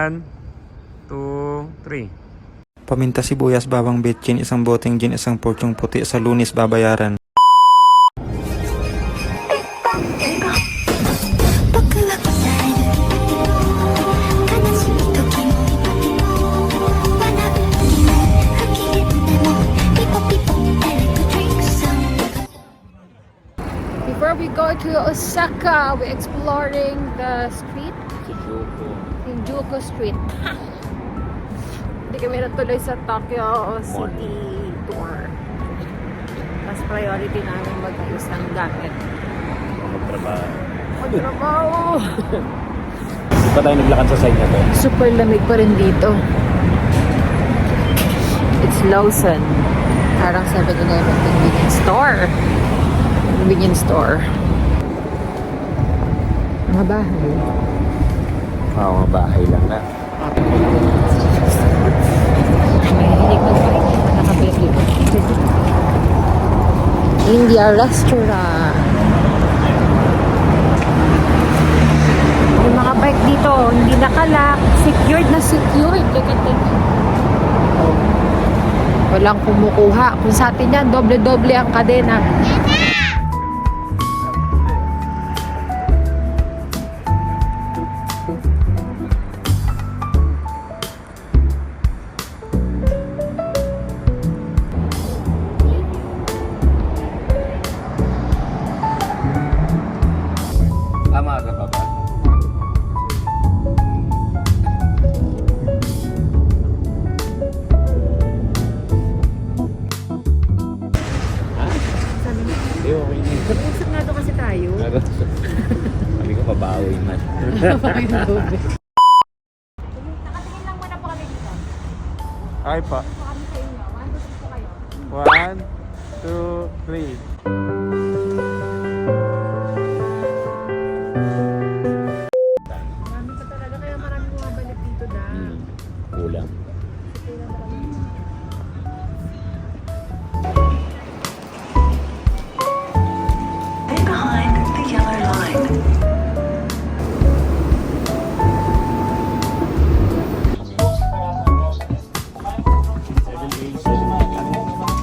1, 2, 3. Paminta sibuyas, bawang bitchin, isang boteng gin, isang porkyong puti. Sa Lunes babayaran. Before we go to Osaka, we're exploring the street, Shinjuku Street. Hindi kami natuloy sa Tokyo City Tour. Mas priority namin mag-ayos ng gamit. Magtrabaho! Hindi pa tayo naglakad sa side na to. Super lamig pa rin dito. It's Lawson. Parang 7-Eleven convenience store. Mga bahay. Oo, mga bahay lang na. Mahilig mag-bike. Nakabili ko. India restaurant. Yung mga bike dito, hindi nakalock. Secured na secured. Look at that. Walang kumukuha. Kung sa atin yan, doble-doble ang kadena. Maaga pa ba? Sabi mo, Hindi, okay na. usap na doon kasi tayo. Sabi ko, pabawi man. Nakatingin lang muna po kami dito. Ay pa. Po kami sa inyo. 1, 2, 3 po kayo. 1, 2, 3. Marami pa talaga. Kaya marami bumabalik dito da. Kulang. Behind the yellow line.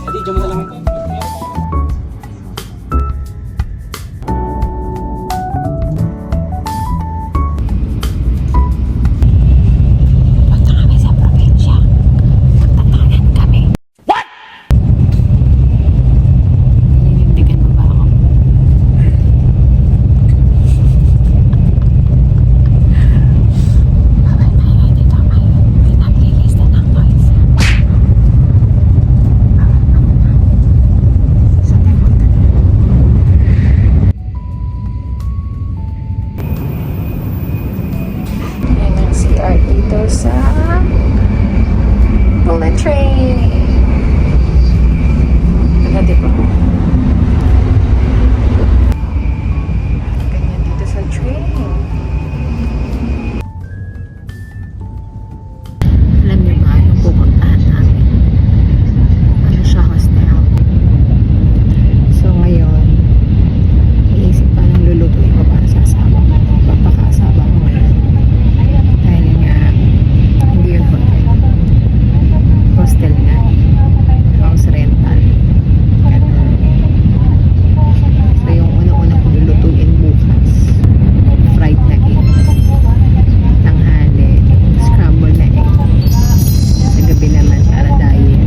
Hindi, dyan mo na lang. Punta kami sa probinsya. Magtatanan kami. What? Ninindigan mo ba ako? Bawal maingay dito. May pinaglilista ng noise. Sa pumunta na. Yan ang CR dito sa bullet train. Ano, diba? Ganyan dito sa train. Alam niyo ba yung pupuntahan namin? Ano siya, hostel? So ngayon, iisip pa ng lulutuin ko para sa asawa ko. Papaka-asawa ko ngayon. Dahil nga, hindi yun hotel. Hostel na. House rental. Ganun. So yung una-una ko lulutuin bukas. Fried na egg. Tanghali. Scramble na egg. Sa gabi naman para diet.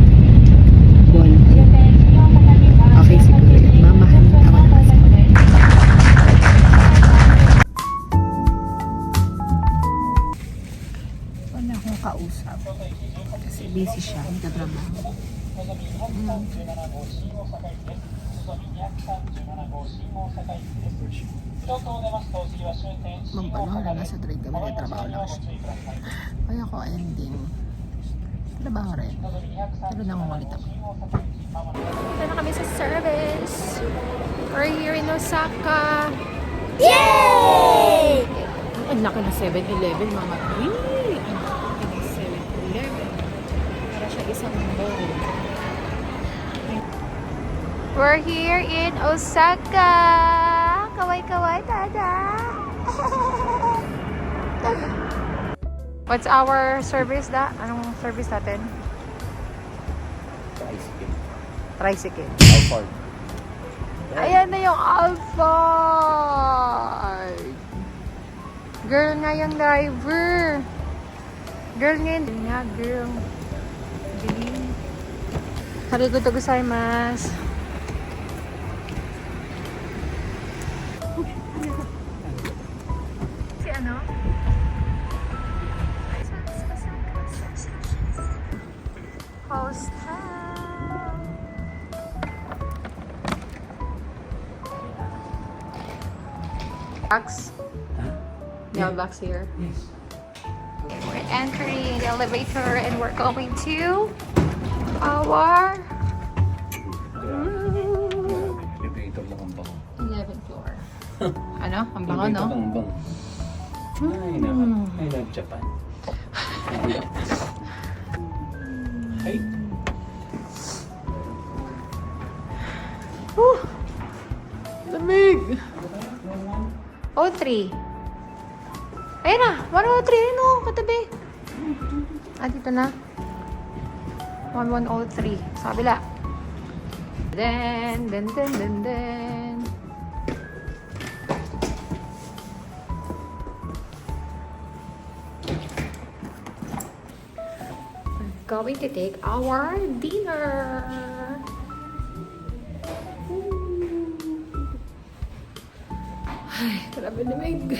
Ball egg. Okay siguro yun. Mamahal ako na kasi. Wala akong kausap. Kasi busy siya. Nagtatrabaho. Mampano na nasa trade kami. Nagtatrabaho lang siya. Kaya ako ending. Trabaho rin. Pero nangungulit ako. Ito na kami sa service. We're here in Osaka. Yay! Ang laki na 7-Eleven, mga Wee! Ang laki ng 7-Eleven. Para siya isang bowl. We're here in Osaka. Kawai-kawai, dada. What's our service da? Anong service natin? Tricycle. Tricycle. Alphard. Ayan na yung Alphard. Girl nga yung driver. Girl nga yun. Nga, girl. Galing. Arigatou gozaimasu. Si ano? Hostel. Box. No box here. Yes. We're entering the elevator and we're going to our Elevator lang ang bango. 11th floor. Ano? Ang bango, no? Ang bango. Ay, I love Japan. Ay. Lamig! 03. Ayun na! 103. Ayun o, katabi. Ah, dito na. 1103. Sa kabila. Then. We're going to take our dinner. Ay, grabe lamig.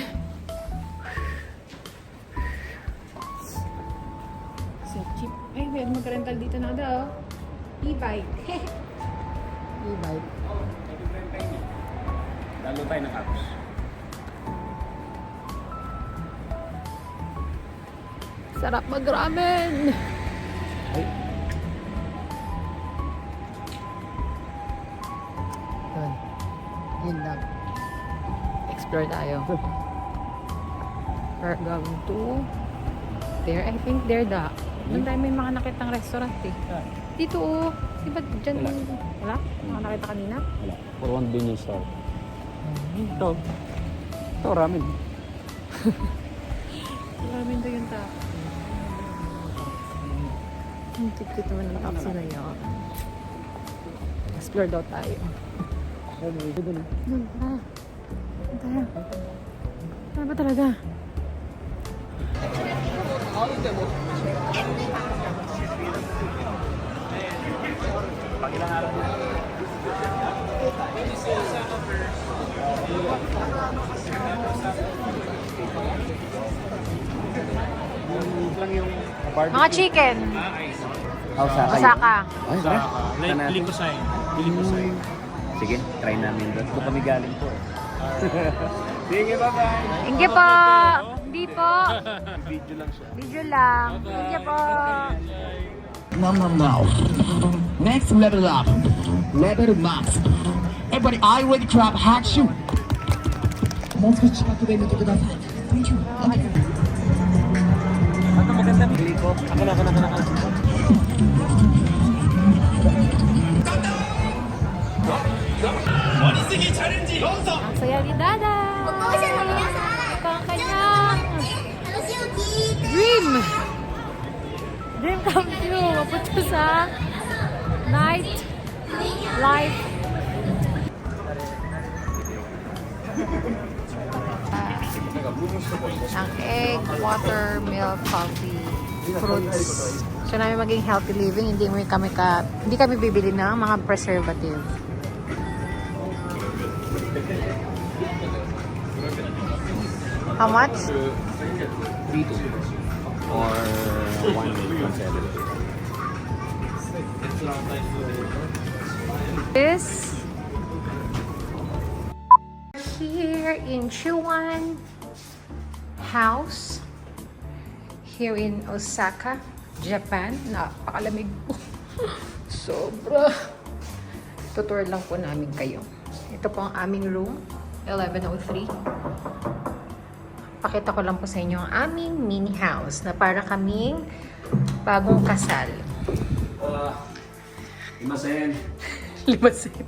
So cheap. Ay, may mag-rental dito na daw. E-bike. E-bike. Lalo tayo ng apps. Sarap mag-ramen. Ay. Yun. Yun lang. Explore tayo. We're going to there. I think there da. Doon tayo may mga nakitang restaurant eh. Dito oh. Diba dyan? Wala. Wala? Mga nakita kanina? Wala. For one convenience store. Ito. Ito, ramen. Ramen daw yung taxi. Ang tikit naman ng taxi na yun. Explore daw tayo. Doon tayo. Doon tayo. Ano ba talaga? Pangilang araw dito. Lang yung Mga chicken. Osaka. Osaka. Ay, Piling ko sa'yo. Sige, try namin doon. Doon kami galing po. Sige, bye-bye. Hindi po. Hindi po. Video lang siya. Video lang. Hindi po. No. Next level up. Level max. Everybody, I ready crab hack shoot. もう少し近くで見てください。Thank you. Okay. Ano maganda pili ko? Ako na. Ang saya ni Dada. Ang kanyang dream come true. Mapunta sa night life. Ang egg, water, milk, coffee, fruits. So namin maging healthy living, hindi kami bibili ng mga preservative. How much? 3-2 or 1-7. This here in Chuan House here in Osaka, Japan. Napakalamig po. Sobra. Tutur lang po namin kayo. Ito po ang aming room, 1103. Pakita ko lang po sa inyo ang aming mini house na para kaming bagong kasal. Imasen. Limasin.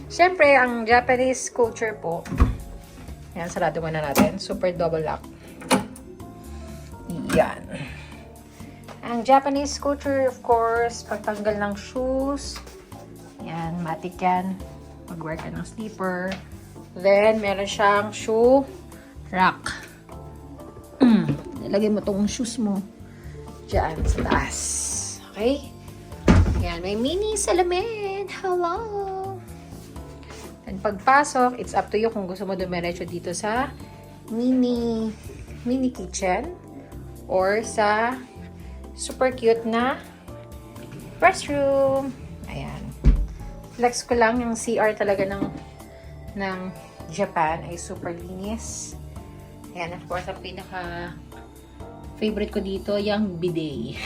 Siyempre, ang Japanese culture po. Yan, sarado muna natin. Super double lock. Yan. Ang Japanese scooter, of course, pagtanggal ng shoes. Yan, matik yan. Mag-wear ka ng slipper. Then, meron siyang shoe rack. Nilagay mo tong shoes mo dyan sa taas. Okay? Yan, may mini salamin. Hello! And pagpasok, it's up to you kung gusto mo dumiretso dito sa mini kitchen or sa super cute na restroom. Ayan. Flex ko lang yung CR talaga ng Japan ay super linis. Ayan, of course, ang pinaka favorite ko dito, yung bidet.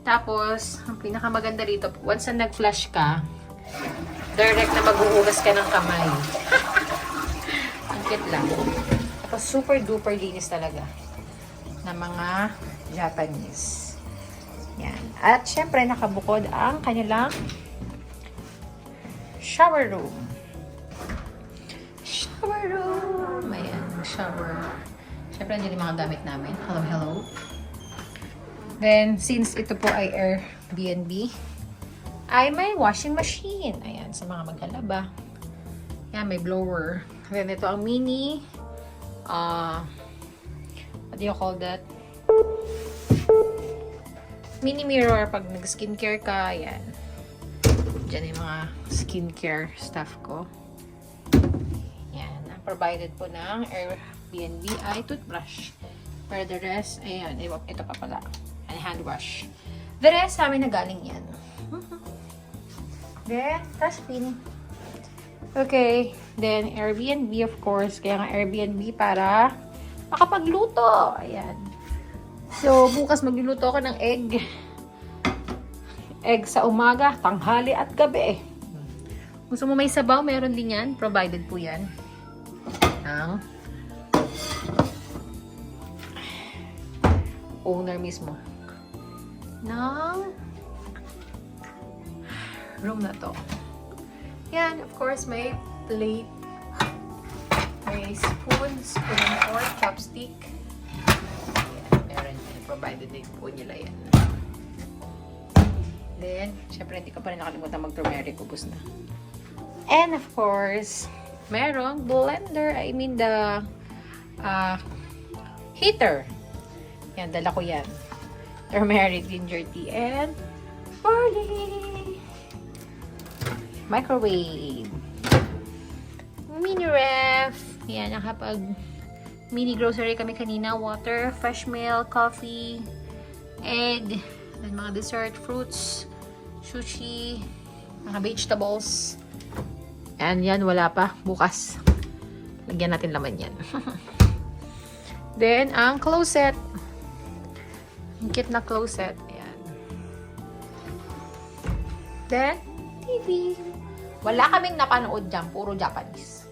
Tapos, ang pinaka maganda dito, once na nag-flush ka, direct na maghuhugas ka ng kamay. Ang cute lang. Tapos, super duper linis talaga ng mga Japanese. Yan. At, syempre, nakabukod ang kanilang shower room. Shower room. Ayan, shower. Syempre, nandiyan yung mga gamit namin. Hello, hello. Then, since ito po ay Airbnb, ay may washing machine. Ayan, sa mga maglalaba. Ayan, may blower. Then, ito ang mini, what do you call that? Mini mirror pag nag-skincare ka. Ayan. Diyan yung mga skincare stuff ko. Ayan. Ang provided po ng Airbnb ay toothbrush. For the rest, ayan. Ito pa pala. And hand wash. The rest, sa amin na galing yan. Then, dustbin. Okay. Then, Airbnb, of course. Kaya nga Airbnb para makapagluto. Ayan. So, bukas magluluto ako ng egg. Egg sa umaga, tanghali at gabi. Gusto mo may sabaw? Meron din yan. Provided po yan. Ang owner mismo ng room na to. Yan, of course, may plate. May spoon and fork, chopstick. Yan, meron yan. Provided din po nila yan. Then, syempre, hindi ko pa rin nakalimutan mag-turmeric. Ubus na. And, of course, merong blender. I mean, the heater. Yan, dala ko yan. Turmeric, ginger tea, and barley. Microwave. Mini ref. Yan, nakapag mini grocery kami kanina. Water, fresh milk, coffee, egg, and mga dessert, fruits, sushi, mga vegetables. And yan, wala pa. Bukas. Lagyan natin laman yan. Then, ang closet. Ang cute na closet. Ayan. Then, TV. Wala kaming napanood dyan. Puro Japanese.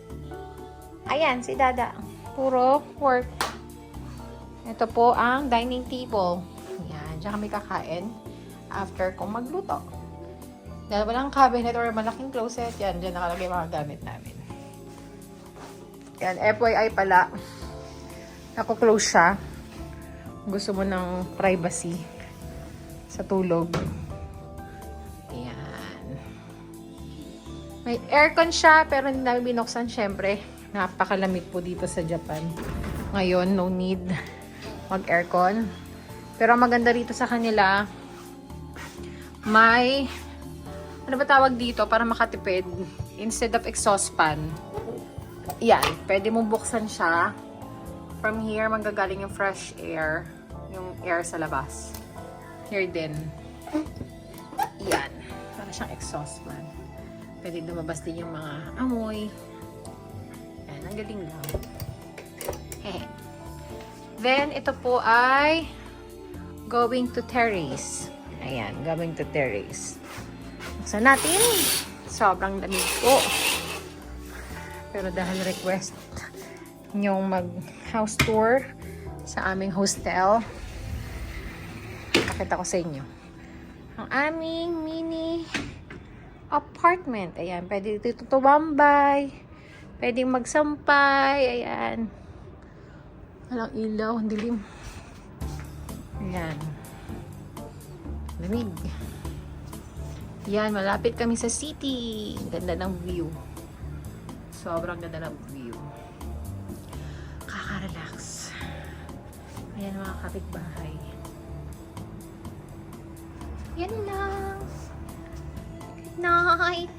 Ayan, si Dada. Puro work. Ito po ang dining table. Ayan, dyan kami kakain after kong magluto. Dahil walang cabinet or malaking closet, yan, dyan nakalagay mga gamit namin. Yan, FYI pala, nako-close siya. Gusto mo ng privacy sa tulog. Ayan. May aircon siya, pero hindi namin binuksan, syempre. Napakalamig po dito sa Japan. Ngayon, no need mag-aircon. Pero ang maganda rito sa kanila, may ano ba tawag dito para makatipid? Instead of exhaust fan. Yan. Pwede mong buksan siya. From here, manggagaling yung fresh air. Yung air sa labas. Here din. Yan. Para siyang exhaust fan. Pwede lumabas din yung mga amoy. Yan. Ang galing lang. Hehe. Then, ito po ay going to terrace. Ayan. Going to terrace. Buksan natin. Sobrang lamig po. Pero dahil request nyong mag-house tour sa aming hostel, pakita ko sa inyo ang aming mini apartment. Ayan. Pwede dito tumambay. Pwedeng magsampay. Ayan. Walang ilaw. Ang dilim. Yan. Lamig. Yan, malapit kami sa city. Ganda ng view. Sobrang ganda ng view. Kaka-relax. Ayan mga kapitbahay. Yan lang. Good night.